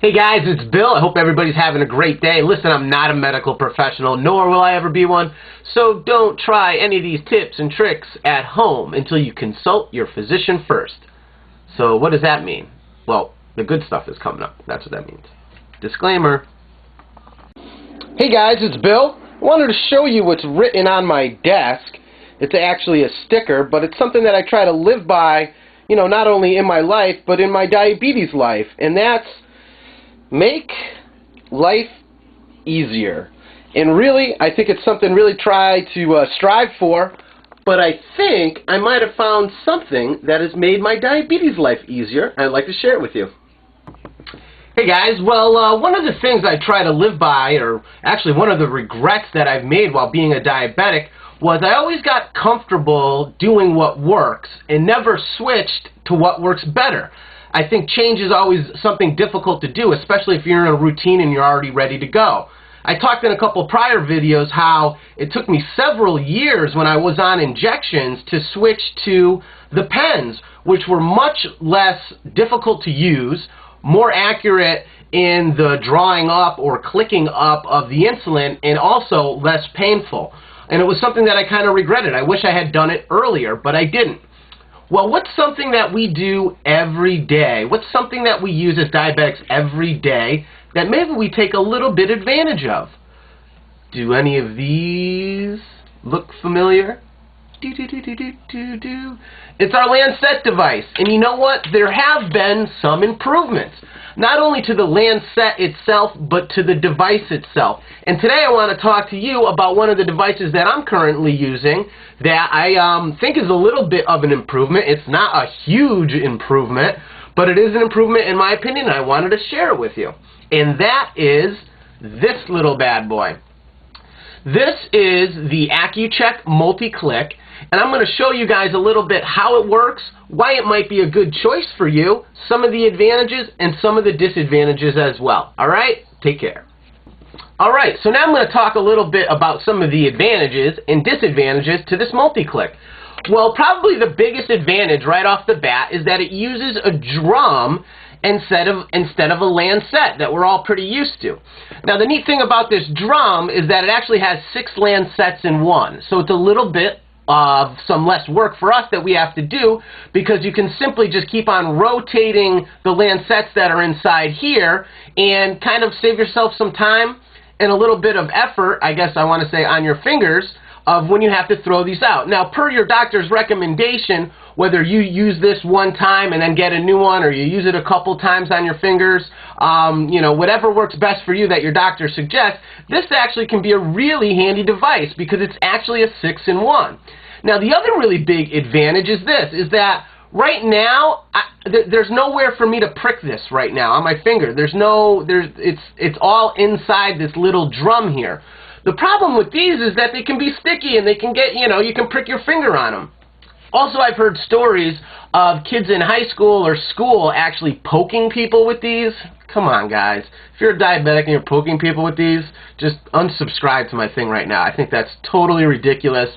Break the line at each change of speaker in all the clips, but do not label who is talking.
Hey guys, it's Bill. I hope everybody's having a great day. Listen, I'm not a medical professional, nor will I ever be one, so don't try any of these tips and tricks at home until you consult your physician first. So what does that mean? Well, the good stuff is coming up. That's what that means. Disclaimer. Hey guys, it's Bill. I wanted to show you what's written on my desk. It's actually a sticker, but it's something that I try to live by, you know, not only in my life, but in my diabetes life, and that's make life easier. And really, I think it's something really try to strive for, but I think I might have found something that has made my diabetes life easier. I'd like to share it with you. Hey guys, well, one of the things I try to live by, or actually one of the regrets that I've made while being a diabetic, was I always got comfortable doing what works and never switched to what works better. I think change is always something difficult to do, especially if you're in a routine and you're already ready to go. I talked in a couple prior videos how it took me several years when I was on injections to switch to the pens, which were much less difficult to use, more accurate in the drawing up or clicking up of the insulin, and also less painful. And it was something that I kind of regretted. I wish I had done it earlier, but I didn't. Well, what's something that we do every day? What's something that we use as diabetics every day that maybe we take a little bit advantage of? Do any of these look familiar? It's our Lancet device. And you know what? There have been some improvements. Not only to the Lancet itself, but to the device itself. And today I want to talk to you about one of the devices that I'm currently using that I think is a little bit of an improvement. It's not a huge improvement, but it is an improvement in my opinion, and I wanted to share it with you. And that is this little bad boy. This is the accu-chek multi-click, and I'm going to show you guys a little bit how it works, why it might be a good choice for you, some of the advantages and some of the disadvantages as well. Alright? Take care. Alright, so now I'm going to talk a little bit about some of the advantages and disadvantages to this multi-click. Well, probably the biggest advantage right off the bat is that it uses a drum instead of a Lancet that we're all pretty used to. Now the neat thing about this drum is that it actually has 6 Lancets in one, so it's a little bit of some less work for us that we have to do, because you can simply just keep on rotating the Lancets that are inside here and kind of save yourself some time and a little bit of effort, I guess I want to say, on your fingers of when you have to throw these out. Now, per your doctor's recommendation, whether you use this one time and then get a new one, or you use it a couple times on your fingers, you know, whatever works best for you that your doctor suggests, this actually can be a really handy device because it's actually a 6-in-1. Now, the other really big advantage is this, is that right now, there's nowhere for me to prick this right now on my finger. It's all inside this little drum here. The problem with these is that they can be sticky and they can get, you know, you can prick your finger on them. Also, I've heard stories of kids in high school or school actually poking people with these. Come on, guys. If you're a diabetic and you're poking people with these, just unsubscribe to my thing right now. I think that's totally ridiculous.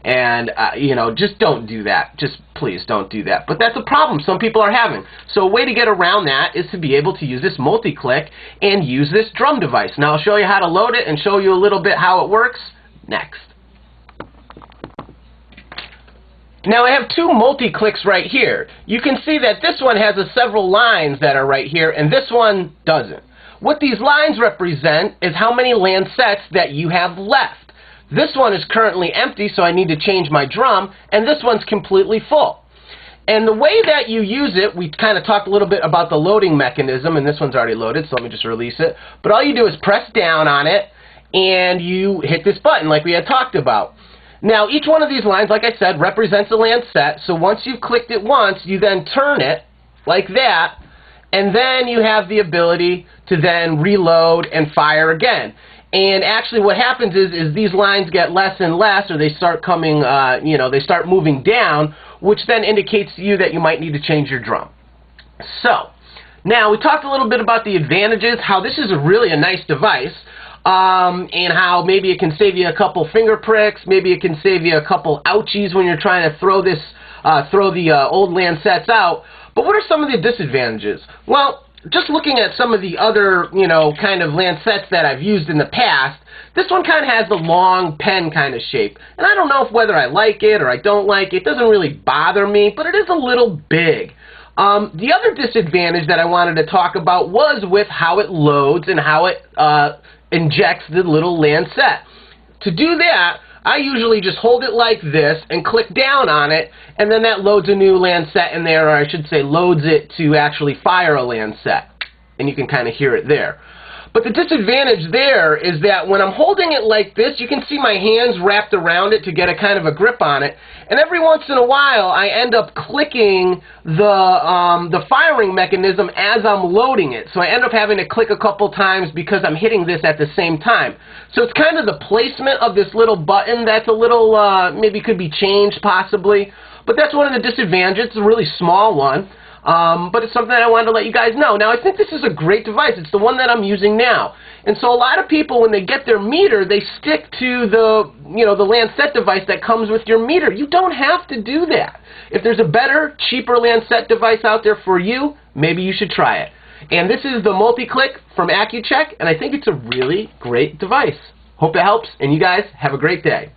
And, you know, just don't do that. Just please don't do that. But that's a problem some people are having. So a way to get around that is to be able to use this multi-click and use this drum device. Now I'll show you how to load it and show you a little bit how it works next. Now I have 2 multi-clicks right here. You can see that this one has several lines that are right here, and this one doesn't. What these lines represent is how many Lancets that you have left. This one is currently empty, so I need to change my drum, and this one's completely full. And the way that you use it, we kind of talked a little bit about the loading mechanism, and this one's already loaded, so let me just release it. But all you do is press down on it, and you hit this button like we had talked about. Now, each one of these lines, like I said, represents a Lancet, so once you've clicked it once, you then turn it like that, and then you have the ability to then reload and fire again. And actually what happens is these lines get less and less, or they start coming, you know, they start moving down, which then indicates to you that you might need to change your drum. So, now we talked a little bit about the advantages, how this is really a nice device, and how maybe it can save you a couple finger pricks, maybe it can save you a couple ouchies when you're trying to throw the old Lancets out. But what are some of the disadvantages? Well, just looking at some of the other, kind of lancets that I've used in the past, this one kind of has the long pen kind of shape. And I don't know whether I like it or I don't like it. It doesn't really bother me, but it is a little big. The other disadvantage that I wanted to talk about was with how it loads and how it injects the little lancet. To do that, I usually just hold it like this and click down on it, and then that loads a new lancet in there, or I should say loads it to actually fire a lancet. And you can kind of hear it there. But the disadvantage there is that when I'm holding it like this, you can see my hands wrapped around it to get a kind of a grip on it. And every once in a while, I end up clicking the firing mechanism as I'm loading it. So I end up having to click a couple times because I'm hitting this at the same time. So it's kind of the placement of this little button that's a little, maybe could be changed possibly. But that's one of the disadvantages. It's a really small one. But it's something that I wanted to let you guys know. Now, I think this is a great device. It's the one that I'm using now. And so a lot of people, when they get their meter, they stick to the lancet device that comes with your meter. You don't have to do that. If there's a better, cheaper lancet device out there for you, maybe you should try it. And this is the multi-click from accu-chek, and I think it's a really great device. Hope it helps, and you guys have a great day.